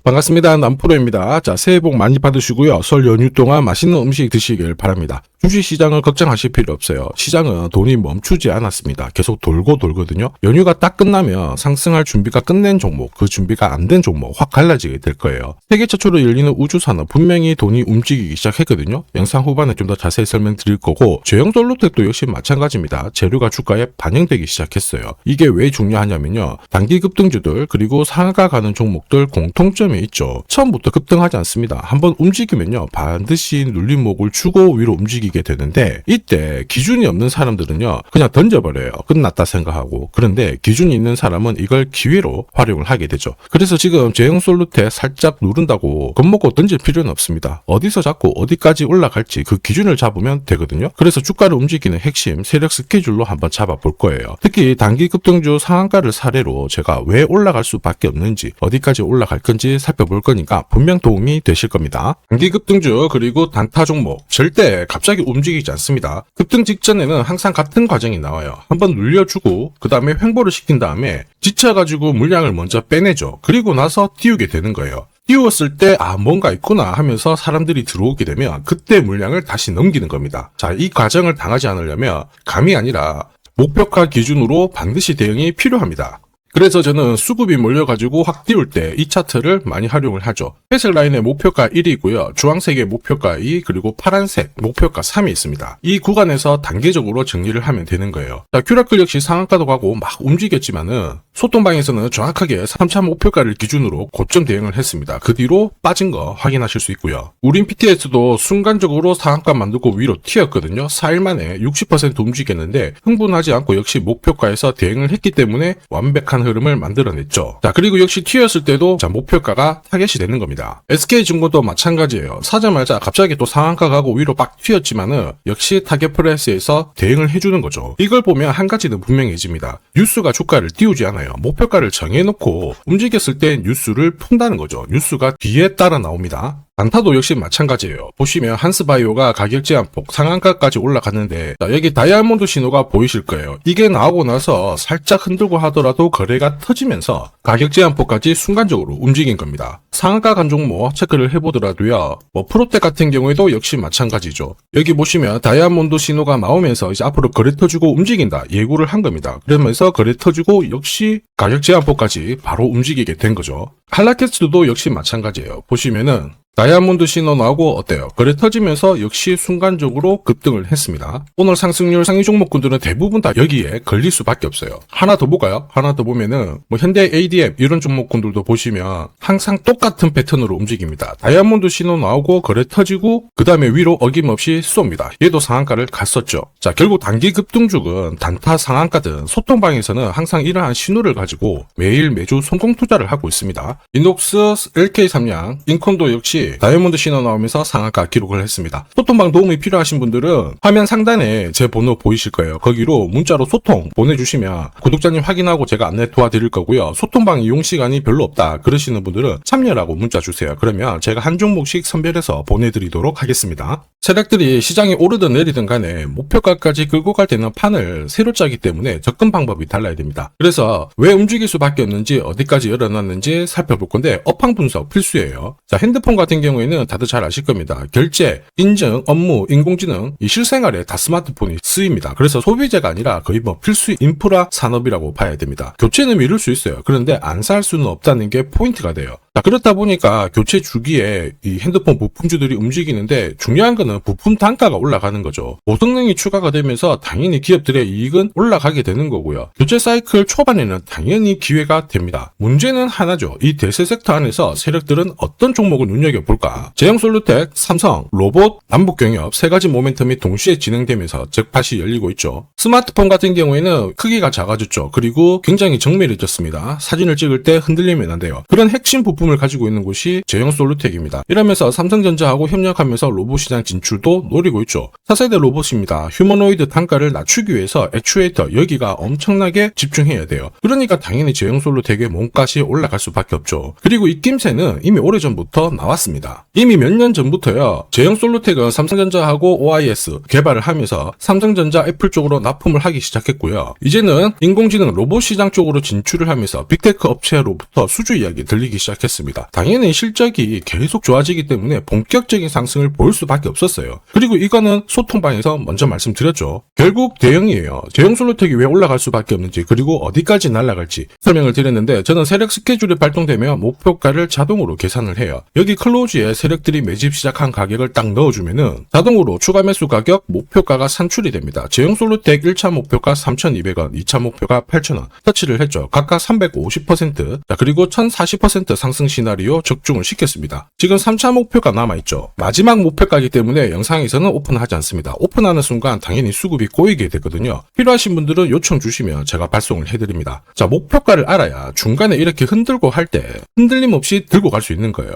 반갑습니다. 남프로입니다. 자, 새해 복 많이 받으시고요. 설 연휴 동안 맛있는 음식 드시길 바랍니다. 주식시장을 걱정하실 필요 없어요. 시장은 돈이 멈추지 않았습니다. 계속 돌고 돌거든요. 연휴가 딱 끝나면 상승할 준비가 끝낸 종목, 그 준비가 안 된 종목 확 갈라지게 될 거예요. 세계 최초로 열리는 우주산업 분명히 돈이 움직이기 시작했거든요. 영상 후반에 좀 더 자세히 설명드릴 거고, 제형 솔루텍도 역시 마찬가지입니다. 재료가 주가에 반영되기 시작했어요. 이게 왜 중요하냐면요. 단기 급등주들 그리고 상하가 가는 종목들 공통점이 있죠. 처음부터 급등하지 않습니다. 한번 움직이면요. 반드시 눌림목을 주고 위로 움직이게 되는데, 이때 기준이 없는 사람들은요. 그냥 던져버려요. 끝났다 생각하고. 그런데 기준이 있는 사람은 이걸 기회로 활용을 하게 되죠. 그래서 지금 제형 솔루텍 살짝 누른다고 겁먹고 던질 필요는 없습니다. 어디서 잡고 어디까지 올라갈지 그 기준을 잡으면 되거든요. 그래서 주가를 움직이는 핵심 세력 스케줄로 한번 잡아볼 거예요. 특히 단기 급등주 상한가를 사례로 제가 왜 올라갈 수밖에 없는지, 어디까지 올라갈 건지 살펴볼 거니까 분명 도움이 되실 겁니다. 단기 급등주 그리고 단타 종목 절대 갑자기 움직이지 않습니다. 급등 직전에는 항상 같은 과정이 나와요. 한번 눌려주고 그 다음에 횡보를 시킨 다음에 지쳐가지고 물량을 먼저 빼내죠. 그리고 나서 띄우게 되는 거예요. 띄웠을 때 뭔가 있구나 하면서 사람들이 들어오게 되면 그때 물량을 다시 넘기는 겁니다. 자, 이 과정을 당하지 않으려면 감이 아니라 목표가 기준으로 반드시 대응이 필요합니다. 그래서 저는 수급이 몰려가지고 확 띄울 때 이 차트를 많이 활용을 하죠. 회색 라인의 목표가 1이고요. 주황색의 목표가 2, 그리고 파란색 목표가 3이 있습니다. 이 구간에서 단계적으로 정리를 하면 되는 거예요. 자, 큐라클 역시 상한가도 가고 막 움직였지만은 소통방에서는 정확하게 3차 목표가를 기준으로 고점 대응을 했습니다. 그 뒤로 빠진 거 확인하실 수 있고요. 우린 PTS도 순간적으로 상한가 만들고 위로 튀었거든요. 4일 만에 60% 움직였는데 흥분하지 않고 역시 목표가에서 대응을 했기 때문에 완벽한 흐름을 만들어냈죠. 자, 그리고 역시 튀었을 때도 목표가가 타겟이 되는 겁니다. SK증권도 마찬가지예요. 사자마자 갑자기 또 상한가 가고 위로 빡 튀었지만은 역시 타겟 프라이스에서 대응을 해주는 거죠. 이걸 보면 한 가지는 분명해집니다. 뉴스가 주가를 띄우지 않아요. 목표가를 정해놓고 움직였을 때 뉴스를 푼다는 거죠. 뉴스가 뒤에 따라 나옵니다. 단타도 역시 마찬가지예요. 보시면 한스바이오가 가격 제한폭 상한가까지 올라갔는데, 자, 여기 다이아몬드 신호가 보이실 거예요. 이게 나오고 나서 살짝 흔들고 하더라도 거래가 터지면서 가격 제한폭까지 순간적으로 움직인 겁니다. 상한가 간 종목 체크를 해보더라도요. 프로텍 같은 경우에도 역시 마찬가지죠. 여기 보시면 다이아몬드 신호가 나오면서 이제 앞으로 거래 터지고 움직인다 예고를 한 겁니다. 그러면서 거래 터지고 역시 가격 제한폭까지 바로 움직이게 된 거죠. 한라캐스트도 역시 마찬가지예요. 보시면은 다이아몬드 신호 나오고 어때요? 거래 터지면서 역시 순간적으로 급등을 했습니다. 오늘 상승률 상위 종목군들은 대부분 다 여기에 걸릴 수밖에 없어요. 하나 더 볼까요? 하나 더 보면은 현대 ADM 이런 종목군들도 보시면 항상 똑같은 패턴으로 움직입니다. 다이아몬드 신호 나오고 거래 터지고 그 다음에 위로 어김없이 쏩니다. 얘도 상한가를 갔었죠. 자, 결국 단기 급등주는 단타 상한가든 소통방에서는 항상 이러한 신호를 가지고 매일 매주 성공 투자를 하고 있습니다. 인녹스, LK삼양, 인콘도 역시 다이아몬드 신호 나오면서 상한가 기록을 했습니다. 소통방 도움이 필요하신 분들은 화면 상단에 제 번호 보이실 거예요. 거기로 문자로 소통 보내주시면 구독자님 확인하고 제가 안내 도와드릴 거고요. 소통방 이용 시간이 별로 없다 그러시는 분들은 참여라고 문자 주세요. 그러면 제가 한 종목씩 선별해서 보내드리도록 하겠습니다. 세력들이 시장이 오르든 내리든 간에 목표가까지 끌고 갈 때는 판을 새로 짜기 때문에 접근 방법이 달라야 됩니다. 그래서 왜 움직일 수밖에 없는지 어디까지 열어놨는지 살펴볼 건데 업황 분석 필수예요. 자, 핸드폰 같은 경우에는 다들 잘 아실 겁니다. 결제, 인증, 업무, 인공지능 이 실생활에 다 스마트폰이 쓰입니다. 그래서 소비재가 아니라 거의 필수 인프라 산업이라고 봐야 됩니다. 교체는 미룰 수 있어요. 그런데 안 살 수는 없다는 게 포인트가 돼요. 자, 그렇다 보니까 교체 주기에 이 핸드폰 부품주들이 움직이는데 중요한 거는 부품 단가가 올라가는 거죠. 고성능이 추가가 되면서 당연히 기업들의 이익은 올라가게 되는 거고요. 교체 사이클 초반에는 당연히 기회가 됩니다. 문제는 하나죠. 이 대세 섹터 안에서 세력들은 어떤 종목을 눈여겨볼까? 제형솔루텍, 삼성, 로봇, 남북경협 세 가지 모멘텀이 동시에 진행되면서 잭팟이 열리고 있죠. 스마트폰 같은 경우에는 크기가 작아졌죠. 그리고 굉장히 정밀해졌습니다. 사진을 찍을 때 흔들리면 안 돼요. 그런 핵심 부품을 가지고 있는 곳이 제형솔루텍입니다. 이러면서 삼성전자하고 협력하면서 로봇 시장 진출도 노리고 있죠. 차세대 로봇입니다. 휴머노이드 단가를 낮추기 위해서 액추에이터 여기가 엄청나게 집중해야 돼요. 그러니까 당연히 제형 솔루텍의 몸값이 올라갈 수밖에 없죠. 그리고 이 낌새는 이미 오래전부터 나왔습니다. 이미 몇 년 전부터요. 제형 솔루텍은 삼성전자하고 OIS 개발을 하면서 삼성전자 애플 쪽으로 납품을 하기 시작했고요. 이제는 인공지능 로봇 시장 쪽으로 진출을 하면서 빅테크 업체로부터 수주 이야기 들리기 시작했습니다. 당연히 실적이 계속 좋아지기 때문에 본격적인 상승을 보일 수밖에 없었어요. 그리고 이거는 소통방에서 먼저 말씀드렸죠. 결국 대형이에요. 제형 솔루텍이 왜 올라갈 수밖에 없는지 그리고 어디까지 날아갈지 설명을 드렸는데 저는 세력 스케줄이 발동되면 목표가를 자동으로 계산을 해요. 여기 클로즈에 세력들이 매집 시작한 가격을 딱 넣어주면은 자동으로 추가 매수 가격 목표가가 산출이 됩니다. 제형 솔루텍 1차 목표가 3,200원, 2차 목표가 8,000원 터치를 했죠. 각각 350%, 자, 그리고 1,040% 상승 시나리오 적중을 시켰습니다. 지금 3차 목표가 남아있죠. 마지막 목표가이기 때문에 영상에서는 오픈하지 않습니다. 오픈하는 순간 당연히 수급이 꼬이게 되거든요. 필요하신 분들은 요청 주시면 제가 발송을 해드립니다. 자, 목표가를 알아야 중간에 이렇게 흔들고 할 때 흔들림 없이 들고 갈 수 있는 거예요.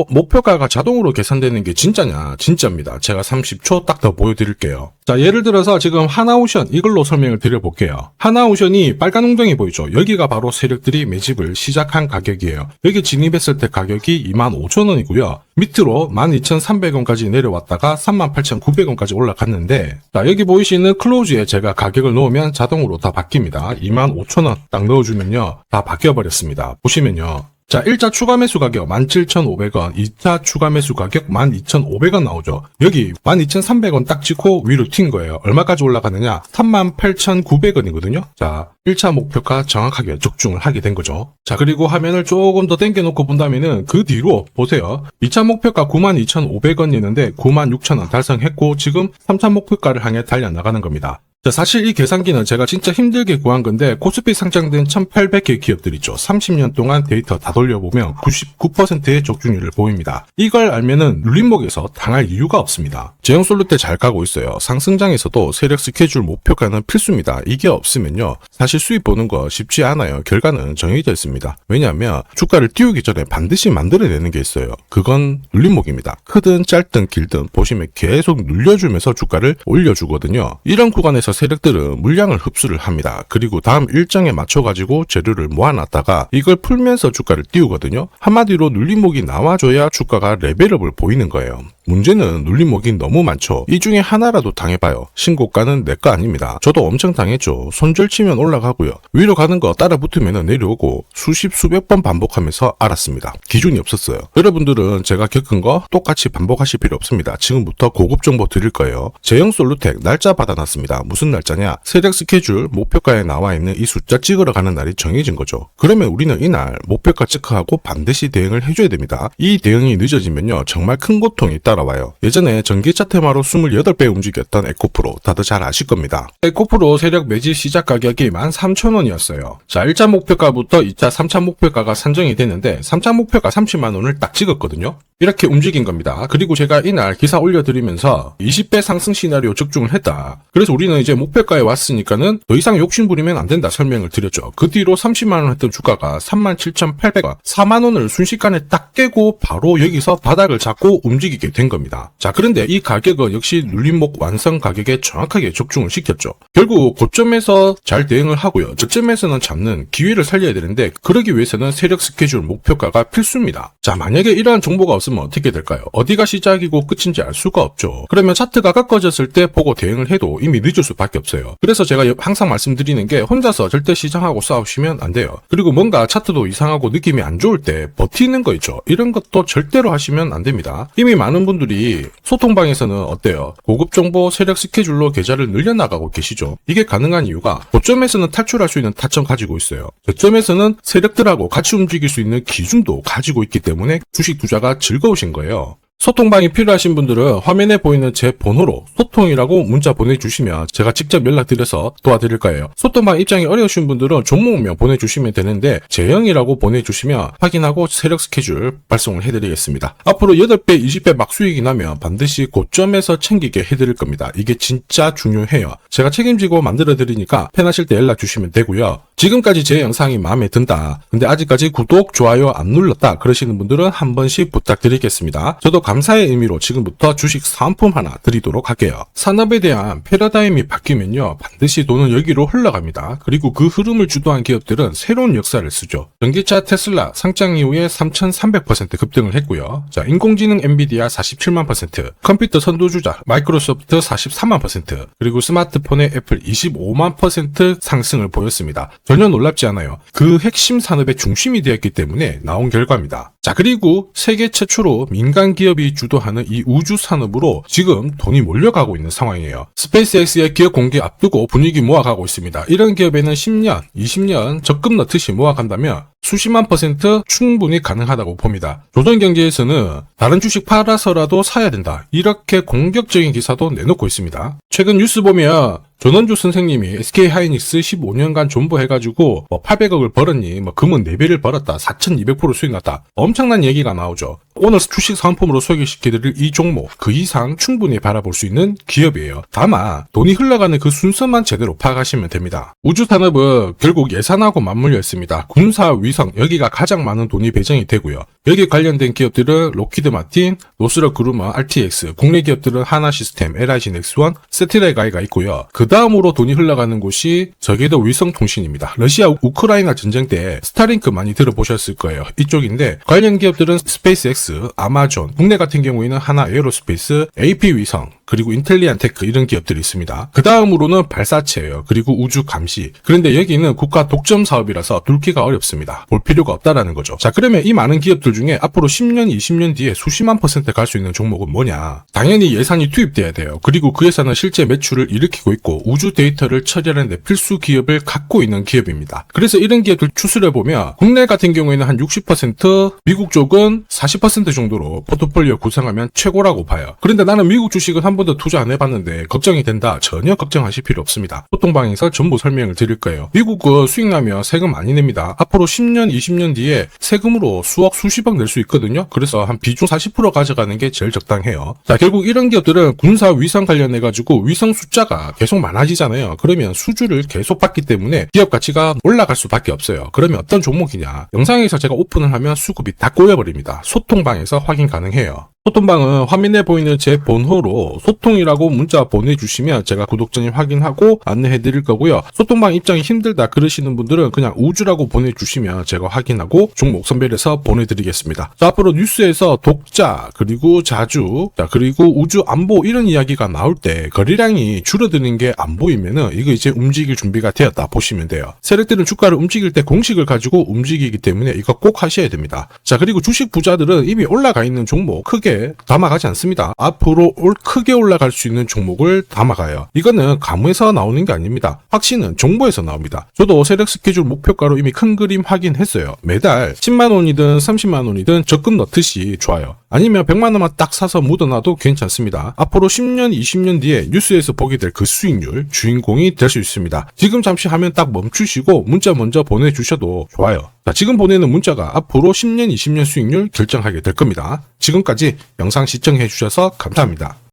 목표가가 자동으로 계산되는 게 진짜냐? 진짜입니다. 제가 30초 딱 더 보여드릴게요. 자, 예를 들어서 지금 하나오션 이걸로 설명을 드려볼게요. 하나오션이 빨간 웅덩이 보이죠? 여기가 바로 세력들이 매집을 시작한 가격이에요. 여기 진입했을 때 가격이 25,000원이고요. 밑으로 12,300원까지 내려왔다가 38,900원까지 올라갔는데, 자, 여기 보이시는 클로즈에 제가 가격을 넣으면 자동으로 다 바뀝니다. 25,000원 딱 넣어주면요. 다 바뀌어버렸습니다. 보시면요. 자, 1차 추가 매수 가격 17,500원, 2차 추가 매수 가격 12,500원 나오죠. 여기 12,300원 딱 찍고 위로 튄 거예요. 얼마까지 올라가느냐? 38,900원이거든요. 자, 1차 목표가 정확하게 적중을 하게 된 거죠. 자, 그리고 화면을 조금 더 당겨놓고 본다면은 그 뒤로 보세요. 2차 목표가 92,500원이었는데 96,000원 달성했고 지금 3차 목표가를 향해 달려나가는 겁니다. 자, 사실 이 계산기는 제가 진짜 힘들게 구한 건데 코스피 상장된 1800개 기업들 있죠. 30년 동안 데이터 다 돌려보면 99%의 적중률을 보입니다. 이걸 알면은 눌림목에서 당할 이유가 없습니다. 제형 솔루텍 잘 가고 있어요. 상승장에서도 세력 스케줄 목표가는 필수입니다. 이게 없으면요. 사실 수익 보는 거 쉽지 않아요. 결과는 정해져 있습니다. 왜냐하면 주가를 띄우기 전에 반드시 만들어내는 게 있어요. 그건 눌림목입니다. 크든 짧든 길든 보시면 계속 눌려주면서 주가를 올려주거든요. 이런 구간에서 세력들은 물량을 흡수를 합니다. 그리고 다음 일정에 맞춰가지고 재료를 모아놨다가 이걸 풀면서 주가를 띄우거든요. 한마디로 눌림목이 나와줘야 주가가 레벨업을 보이는 거예요. 문제는 눌림목이 너무 많죠. 이 중에 하나라도 당해봐요. 신고가는 내 거 아닙니다. 저도 엄청 당했죠. 손절치면 올라가고요. 위로 가는 거 따라 붙으면 내려오고 수백 번 반복하면서 알았습니다. 기준이 없었어요. 여러분들은 제가 겪은 거 똑같이 반복하실 필요 없습니다. 지금부터 고급 정보 드릴 거예요. 제형 솔루텍 날짜 받아놨습니다. 무슨 날짜냐? 세력 스케줄 목표가에 나와 있는 이 숫자 찍으러 가는 날이 정해진 거죠. 그러면 우리는 이날 목표가 체크하고 반드시 대응을 해줘야 됩니다. 이 대응이 늦어지면요. 정말 큰 고통이 따라와요. 예전에 전기차 테마로 28배 움직였던 에코프로 다들 잘 아실 겁니다. 에코프로 세력 매집 시작 가격이 13,000원이었어요. 자, 1차 목표가부터 2차, 3차 목표가가 산정이 됐는데 3차 목표가 30만 원을 딱 찍었거든요. 이렇게 움직인 겁니다. 그리고 제가 이날 기사 올려드리면서 20배 상승 시나리오 적중을 했다. 그래서 우리는 이제 목표가에 왔으니까는 더 이상 욕심 부리면 안 된다 설명을 드렸죠. 그 뒤로 30만 원 했던 주가가 37,800원, 4만 원을 순식간에 딱 깨고 바로 여기서 바닥을 잡고 움직이게 된 겁니다. 자, 그런데 이 가격은 역시 눌림목 완성 가격에 정확하게 적중을 시켰죠. 결국 고점에서 잘 대응을 하고요. 저점에서는 잡는 기회를 살려야 되는데 그러기 위해서는 세력 스케줄 목표가가 필수입니다. 자, 만약에 이러한 정보가 없으면 어떻게 될까요? 어디가 시작이고 끝인지 알 수가 없죠. 그러면 차트가 꺾어졌을 때 보고 대응을 해도 이미 늦을 수밖에 없어요. 그래서 제가 항상 말씀드리는 게 혼자서 절대 시장하고 싸우시면 안 돼요. 그리고 뭔가 차트도 이상하고 느낌이 안 좋을 때 버티는 거 있죠. 이런 것도 절대로 하시면 안 됩니다. 이미 많은 분들이 소통방에서는 어때요? 고급 정보 세력 스케줄로 계좌를 늘려나가고 계시죠. 이게 가능한 이유가 고점에서는 탈출할 수 있는 타점 가지고 있어요. 저점에서는 세력들하고 같이 움직일 수 있는 기준도 가지고 있기 때문에 주식 투자가 즐거우신 거예요. 소통방이 필요하신 분들은 화면에 보이는 제 번호로 소통이라고 문자 보내주시면 제가 직접 연락드려서 도와드릴 거예요. 소통방 입장이 어려우신 분들은 종목명 보내주시면 되는데 제형이라고 보내주시면 확인하고 세력 스케줄 발송을 해드리겠습니다. 앞으로 8배, 20배 막 수익이 나면 반드시 고점에서 챙기게 해드릴 겁니다. 이게 진짜 중요해요. 제가 책임지고 만들어드리니까 편하실 때 연락 주시면 되고요. 지금까지 제 영상이 마음에 든다. 근데 아직까지 구독, 좋아요 안 눌렀다. 그러시는 분들은 한 번씩 부탁드리겠습니다. 저도 감사의 의미로 지금부터 주식 사은품 하나 드리도록 할게요. 산업에 대한 패러다임이 바뀌면요. 반드시 돈은 여기로 흘러갑니다. 그리고 그 흐름을 주도한 기업들은 새로운 역사를 쓰죠. 전기차 테슬라 상장 이후에 3,300% 급등을 했고요. 자, 인공지능 엔비디아 47만 %, 컴퓨터 선두주자 마이크로소프트 43만 %, 그리고 스마트폰의 애플 25만 % 상승을 보였습니다. 전혀 놀랍지 않아요. 그 핵심 산업의 중심이 되었기 때문에 나온 결과입니다. 자, 그리고 세계 최초로 민간 기업이 주도하는 이 우주 산업으로 지금 돈이 몰려가고 있는 상황이에요. 스페이스X의 기업 공개 앞두고 분위기 모아가고 있습니다. 이런 기업에는 10년, 20년 적금 넣듯이 모아간다면 수십만 % 충분히 가능하다고 봅니다. 조선경제에서는 다른 주식 팔아서라도 사야 된다. 이렇게 공격적인 기사도 내놓고 있습니다. 최근 뉴스 보면 전원주 선생님이 SK하이닉스 15년간 존버해가지고 800억을 벌었니, 금은 4배를 벌었다, 4200% 수익 났다. 엄청난 얘기가 나오죠. 오늘 주식 상품으로 소개시켜드릴 이 종목, 그 이상 충분히 바라볼 수 있는 기업이에요. 다만 돈이 흘러가는 그 순서만 제대로 파악하시면 됩니다. 우주산업은 결국 예산하고 맞물려 있습니다. 군사, 위성, 여기가 가장 많은 돈이 배정이 되고요. 여기에 관련된 기업들은 로키드 마틴, 노스럽 그루머, RTX, 국내 기업들은 하나시스템, LIG 넥스원, 세트라이가이가 있고요. 그 다음으로 돈이 흘러가는 곳이 저궤도 위성통신입니다. 러시아 우크라이나 전쟁 때 스타링크 많이 들어보셨을 거예요. 이쪽인데 관련 기업들은 스페이스X, 아마존, 국내 같은 경우에는 하나 에어로스페이스, AP 위성, 그리고 인텔리안테크 이런 기업들이 있습니다. 그 다음으로는 발사체예요. 그리고 우주 감시. 그런데 여기는 국가 독점 사업이라서 뚫기가 어렵습니다. 볼 필요가 없다라는 거죠. 자, 그러면 이 많은 기업들 중에 앞으로 10년, 20년 뒤에 수십만 % 갈 수 있는 종목은 뭐냐? 당연히 예산이 투입돼야 돼요. 그리고 그 예산은 실제 매출을 일으키고 있고 우주 데이터를 처리하는 데 필수 기업을 갖고 있는 기업입니다. 그래서 이런 기업들 추스려보면 국내 같은 경우에는 한 60%, 미국 쪽은 40% 정도로 포트폴리오 구성하면 최고라고 봐요. 그런데 나는 미국 주식은 한 번도 투자 안 해봤는데 걱정이 된다. 전혀 걱정하실 필요 없습니다. 소통방에서 전부 설명을 드릴 거예요. 미국은 수익 나면 세금 많이 냅니다. 앞으로 10년, 20년 뒤에 세금으로 수억, 수십억 낼 수 있거든요. 그래서 한 비중 40% 가져가는 게 제일 적당해요. 자, 결국 이런 기업들은 군사 위성 관련해가지고 위성 숫자가 계속 많아지잖아요. 그러면 수주를 계속 받기 때문에 기업 가치가 올라갈 수밖에 없어요. 그러면 어떤 종목이냐? 영상에서 제가 오픈을 하면 수급이 다 꼬여버립니다. 소통방에서 확인 가능해요. 소통방은 화면에 보이는 제 번호로 소통이라고 문자 보내주시면 제가 구독자님 확인하고 안내해드릴 거고요. 소통방 입장이 힘들다 그러시는 분들은 그냥 우주라고 보내주시면 제가 확인하고 종목 선별해서 보내드리겠습니다. 자, 앞으로 뉴스에서 독자, 그리고 자주, 자, 그리고 우주 안보 이런 이야기가 나올 때 거래량이 줄어드는 게 안 보이면은 이거 이제 움직일 준비가 되었다 보시면 돼요. 세력들은 주가를 움직일 때 공식을 가지고 움직이기 때문에 이거 꼭 하셔야 됩니다. 자, 그리고 주식 부자들은 이미 올라가 있는 종목 크게 담아가지 않습니다. 앞으로 크게 올라갈 수 있는 종목을 담아가요. 이거는 가무에서 나오는 게 아닙니다. 확신은 정보에서 나옵니다. 저도 세력 스케줄 목표가로 이미 큰 그림 확인했어요. 매달 10만 원이든 30만 원이든 적금 넣듯이 좋아요. 아니면 100만 원만 딱 사서 묻어놔도 괜찮습니다. 앞으로 10년, 20년 뒤에 뉴스에서 보게 될 그 수익률 주인공이 될 수 있습니다. 지금 잠시 화면 딱 멈추시고 문자 먼저 보내주셔도 좋아요. 자, 지금 보내는 문자가 앞으로 10년, 20년 수익률 결정하게 될 겁니다. 지금까지 영상 시청해 주셔서 감사합니다.